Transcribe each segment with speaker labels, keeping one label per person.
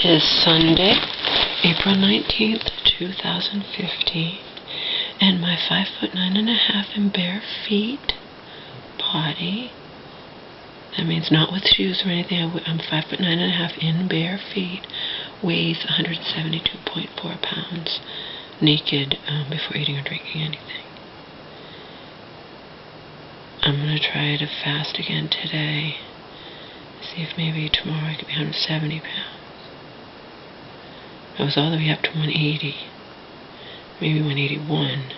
Speaker 1: is Sunday, April 19th, 2015, and my 5'9.5" in bare feet body, that means not with shoes or anything, I'm 5'9.5" in bare feet, weighs 172.4 pounds, naked, before eating or drinking anything. I'm going to try to fast again today. See if maybe tomorrow I could be 170 pounds. I was all the way up to 180. Maybe 181.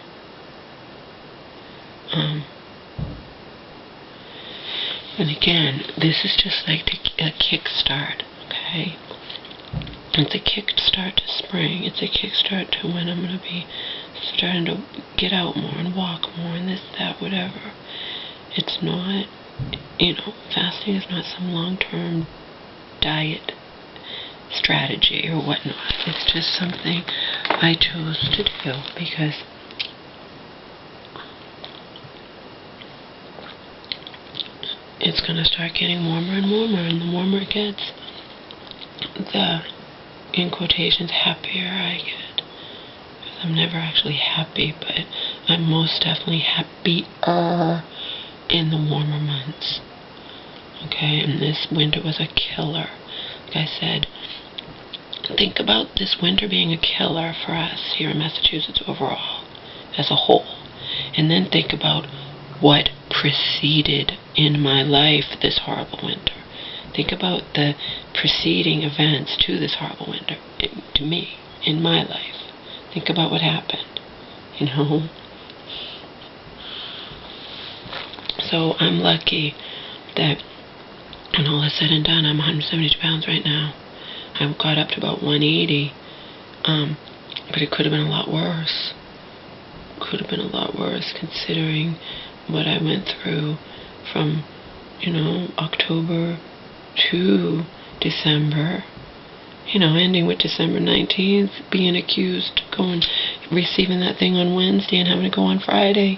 Speaker 1: And again, this is just like a kickstart, okay? It's a kickstart to spring. It's a kickstart to when I'm going to be starting to get out more and walk more and this, that, whatever. It's not, fasting is not some long-term diet strategy or whatnot. It's just something I chose to do because it's going to start getting warmer and warmer, and the warmer it gets, the, in quotations, happier I get. Because I'm never actually happy, but I'm most definitely happier in the warmer months. Okay, and this winter was a killer. Like I said, think about this winter being a killer for us here in Massachusetts overall, as a whole. And then think about what preceded in my life this horrible winter. Think about the preceding events to this horrible winter, to me, in my life. Think about what happened, So I'm lucky that when all is said and done, I'm 172 pounds right now. I've got up to about 180, but it could have been a lot worse. Could have been a lot worse considering what I went through from, October to December. Ending with December 19th, being accused, receiving that thing on Wednesday and having to go on Friday.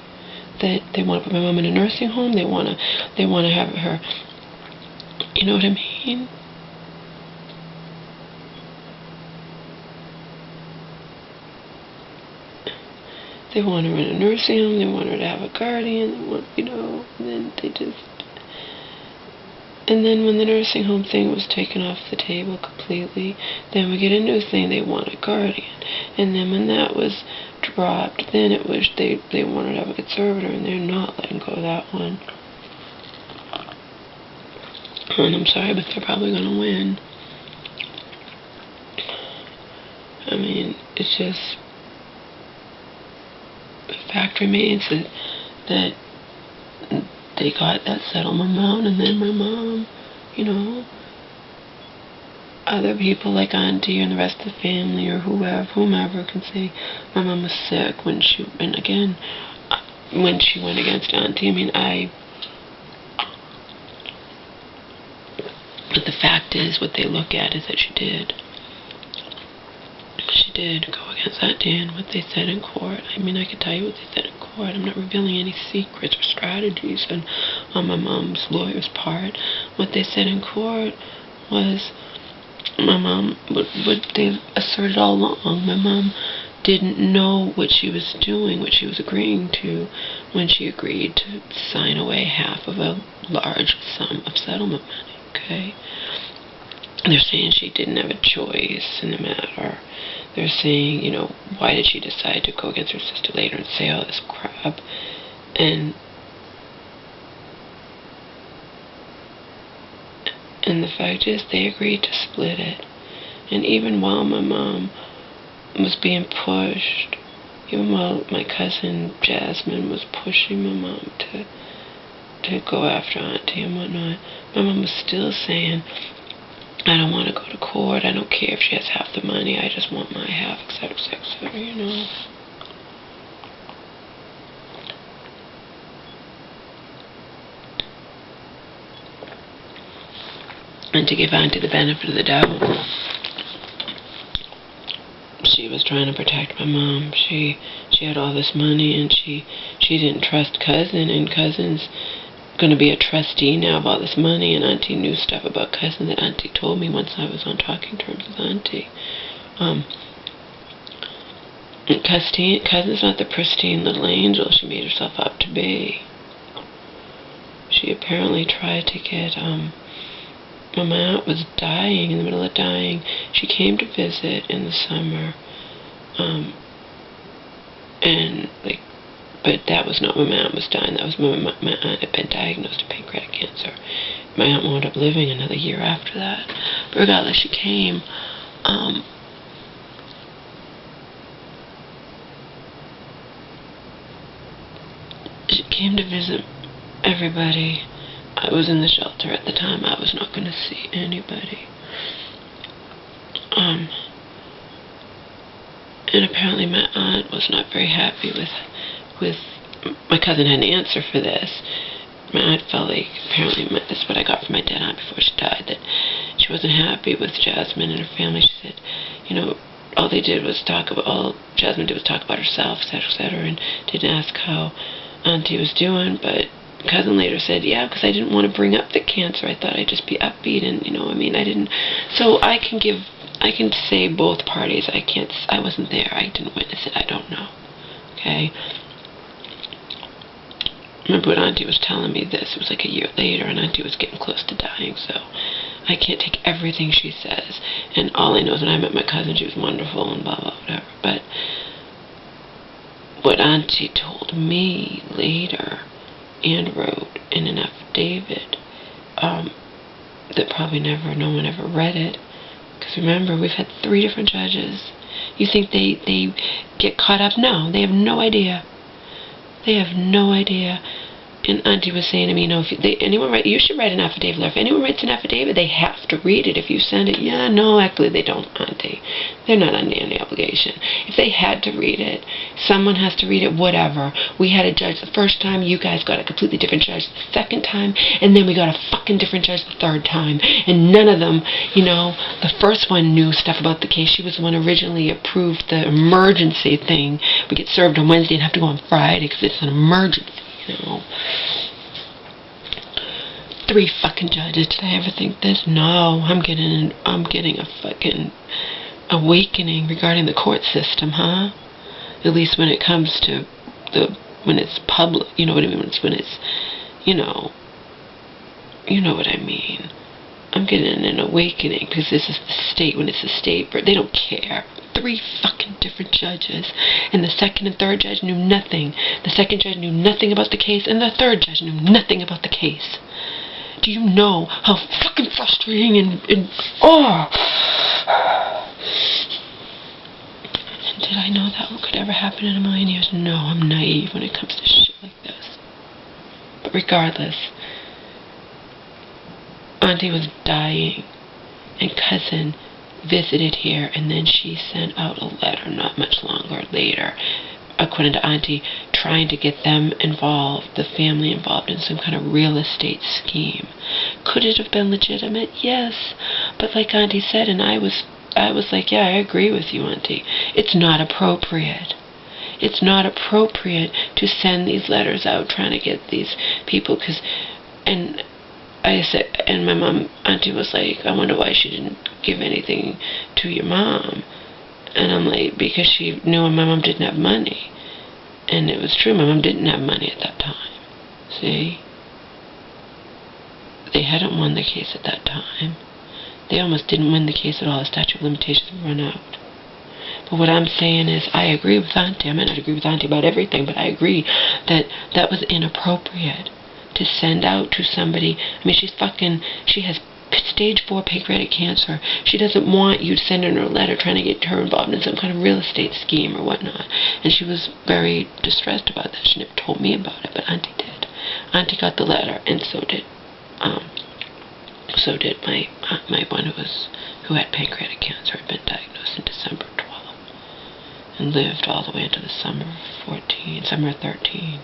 Speaker 1: That they want to put my mom in a nursing home. They want to have her. You know what I mean? They want her in a nursing home. They want her to have a guardian. They want, And then when the nursing home thing was taken off the table completely, then we get a new thing. They want a guardian. And then when that was dropped, then it was they wanted to have a conservator, and they're not letting go of that one. And I'm sorry, but they're probably going to win. I mean, it's just, the fact remains that they got that settlement amount, and then my mom, other people like Auntie and the rest of the family or whomever can say my mom was sick when she went against Auntie. But the fact is, what they look at is that she did go against Auntie and what they said in court. I could tell you what they said in court. I'm not revealing any secrets or strategies on my mom's lawyer's part. What they said in court was my mom, what they asserted all along, my mom didn't know what she was doing, what she was agreeing to when she agreed to sign away half of a large sum of settlement money, okay? They're saying she didn't have a choice in the matter. They're saying, why did she decide to go against her sister later and say all this crap? And the fact is, they agreed to split it. And even while my mom was being pushed, even while my cousin Jasmine was pushing my mom to go after Auntie and whatnot, my mom was still saying, I don't want to go to court. I don't care if she has half the money. I just want my half, etc., etc., And to give Auntie the benefit of the doubt, she was trying to protect my mom. She had all this money, and she didn't trust Cousin, and Cousin's going to be a trustee now of all this money, and Auntie knew stuff about Cousin that Auntie told me once I was on talking terms with Auntie. Cousin's not the pristine little angel she made herself out to be. She apparently tried to get, when my aunt was dying, in the middle of dying, she came to visit in the summer, and, like, but that was not when my aunt was dying. That was when my aunt had been diagnosed with pancreatic cancer. My aunt wound up living another year after that. But regardless, she came. She came to visit everybody. I was in the shelter at the time. I was not going to see anybody. And apparently my aunt was not very happy with my cousin had an answer for this. My aunt felt like, apparently this is what I got from my dead aunt before she died, that she wasn't happy with Jasmine and her family. She said, you know, all Jasmine did was talk about herself, etc., etc., and didn't ask how Auntie was doing. But cousin later said, yeah, because I didn't want to bring up the cancer. I thought I'd just be upbeat, and, you know, I mean, I didn't. So I can say both parties. I wasn't there. I didn't witness it. I don't know. Okay? Remember when Auntie was telling me this? It was like a year later, and Auntie was getting close to dying, so I can't take everything she says. And all I know is when I met my cousin, she was wonderful and blah, blah, whatever. But what Auntie told me later and wrote in an affidavit, that probably no one ever read it, because remember, we've had 3 different judges. You think they get caught up? No, they have no idea. They have no idea. And Auntie was saying to me, you know, you should write an affidavit. If anyone writes an affidavit, they have to read it. If you send it, yeah, no, actually they don't, Auntie. They're not under any obligation. If they had to read it, someone has to read it, whatever. We had a judge the first time, you guys got a completely different judge the second time, and then we got a fucking different judge the third time. And none of them, you know, the first one knew stuff about the case. She was the one originally approved the emergency thing. We get served on Wednesday and have to go on Friday because it's an emergency. You know, 3 fucking judges. Did I ever think this? No, I'm getting a fucking awakening regarding the court system, huh? At least when it comes to when it's public, you know what I mean? When it's, you know what I mean. I'm getting an awakening because this is the state. When it's the state, they don't care. 3 fucking different judges, and the second and third judge knew nothing. The second judge knew nothing about the case, and the third judge knew nothing about the case. Do you know how fucking frustrating and oh! And did I know that could ever happen in a million years? No, I'm naive when it comes to shit like this. But regardless, Auntie was dying, and cousin visited here, and then she sent out a letter not much longer later, according to Auntie, trying to get them involved, the family involved in some kind of real estate scheme. Could it have been legitimate? Yes. But like Auntie said, and I was like, yeah, I agree with you, Auntie. It's not appropriate. It's not appropriate to send these letters out trying to get these people, and I said, and my mom, Auntie was like, I wonder why she didn't give anything to your mom. And I'm like, because she knew my mom didn't have money. And it was true, my mom didn't have money at that time. See? They hadn't won the case at that time. They almost didn't win the case at all. The statute of limitations had run out. But what I'm saying is, I agree with Auntie. I may not agree with Auntie about everything, but I agree that that was inappropriate to send out to somebody. I mean, she has stage 4 pancreatic cancer. She doesn't want you sending her a letter trying to get her involved in some kind of real estate scheme or whatnot. And she was very distressed about that. She never told me about it, but Auntie did. Auntie got the letter, and so did my one who had pancreatic cancer. Had been diagnosed in December 12 and lived all the way into the summer of 13.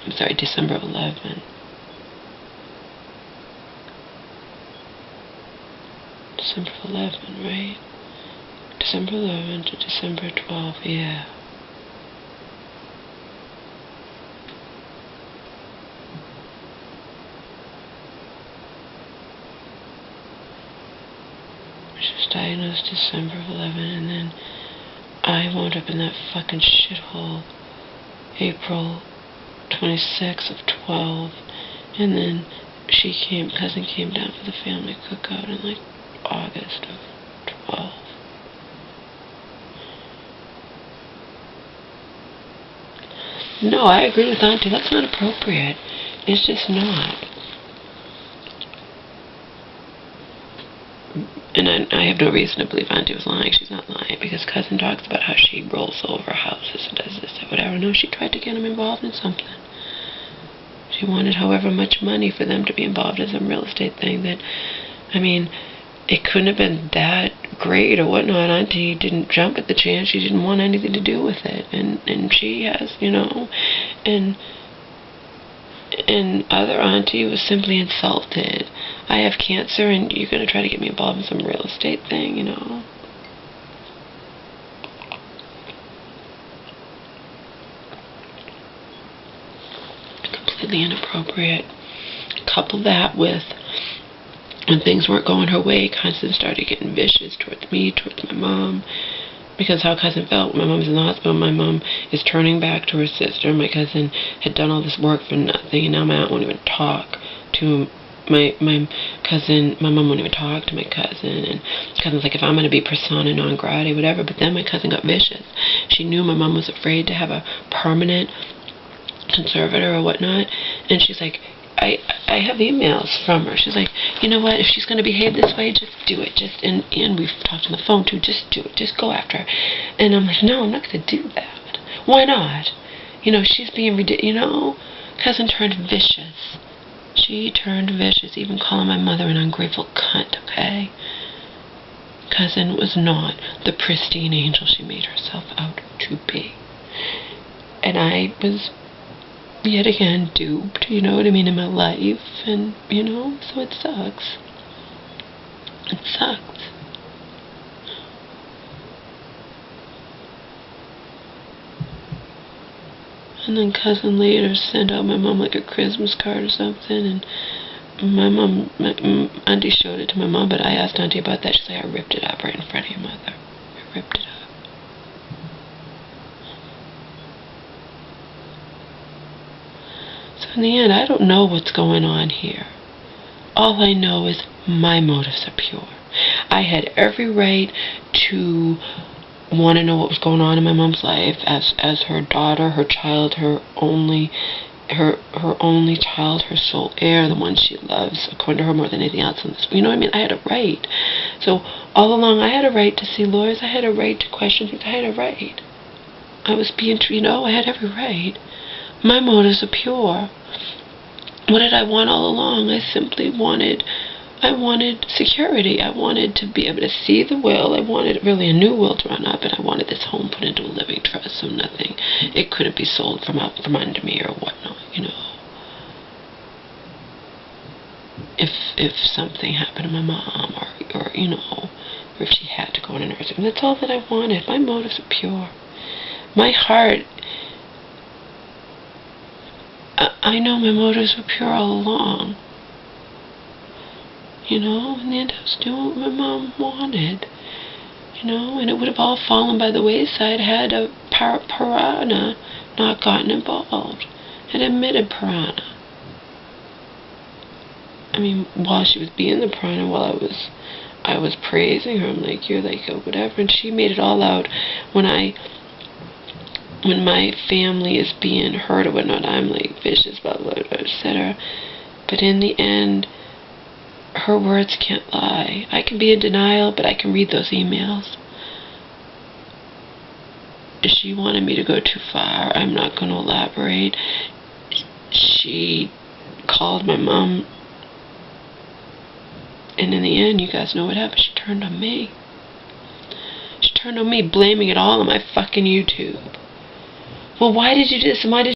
Speaker 1: I'm sorry, December of 11. December of 11, right? December 11 to December 12, yeah. diagnosed December of 11, and then I wound up in that fucking shithole April 26th of 12, and then cousin came down for the family cookout in like August of 12. No, I agree with Auntie. That's not appropriate. It's just not. And I have no reason to believe Auntie was lying. She's not lying, because cousin talks about how she rolls over houses and does this and whatever. No, she tried to get him involved in something. She wanted however much money for them to be involved in some real estate thing that, I mean, it couldn't have been that great or whatnot. Auntie didn't jump at the chance. She didn't want anything to do with it. And she has, and other Auntie was simply insulted. I have cancer and you're going to try to get me involved in some real estate thing, Completely inappropriate. Couple that with when things weren't going her way, cousin started getting vicious towards me, towards my mom, because how cousin felt. My mom's in the hospital. My mom is turning back to her sister. My cousin had done all this work for nothing, and now my aunt won't even talk to my cousin. My mom won't even talk to my cousin, and cousin's like, if I'm going to be persona non grata, whatever. But then my cousin got vicious. She knew my mom was afraid to have a permanent conservator or whatnot, and she's like, I have emails from her. She's like, you know what, if she's going to behave this way, just do it. And we've talked on the phone too, just do it. Just go after her. And I'm like, no, I'm not going to do that. Why not? She's being ridiculous. Cousin turned vicious. She turned vicious, even calling my mother an ungrateful cunt, okay? Cousin was not the pristine angel she made herself out to be. And I was yet again duped, in my life, and, so it sucks. It sucks. And then cousin later sent out my mom like a Christmas card or something, and my auntie showed it to my mom, but I asked auntie about that. She's like, I ripped it up right in front of your mother. I ripped it up. So in the end, I don't know what's going on here. All I know is my motives are pure. I had every right to want to know what was going on in my mom's life as her daughter, her child, her only child, her sole heir, the one she loves, according to her, more than anything else in this. You know what I mean? I had a right. So all along, I had a right to see lawyers. I had a right to question things. I had a right. I was being, I had every right. My motives are pure. What did I want all along? I simply wanted security. I wanted to be able to see the will. I wanted really a new will to run up, and I wanted this home put into a living trust, so nothing, it couldn't be sold from under me or whatnot, If something happened to my mom, or if she had to go in a nursing home, that's all that I wanted. My motives are pure. My heart, I know my motives were pure all along. In the end, I was doing what my mom wanted. And it would have all fallen by the wayside had a piranha not gotten involved and admitted piranha. I mean, while she was being the piranha, while I was praising her, I'm like, you're like, oh, whatever, and she made it all out when my family is being hurt or whatnot, I'm like vicious, blah, blah, blah, etc. But in the end, her words can't lie. I can be in denial, but I can read those emails. If she wanted me to go too far, I'm not going to elaborate. She called my mom, and in the end, you guys know what happened. She turned on me. She turned on me, blaming it all on my fucking YouTube. Well, why did you do this, and why did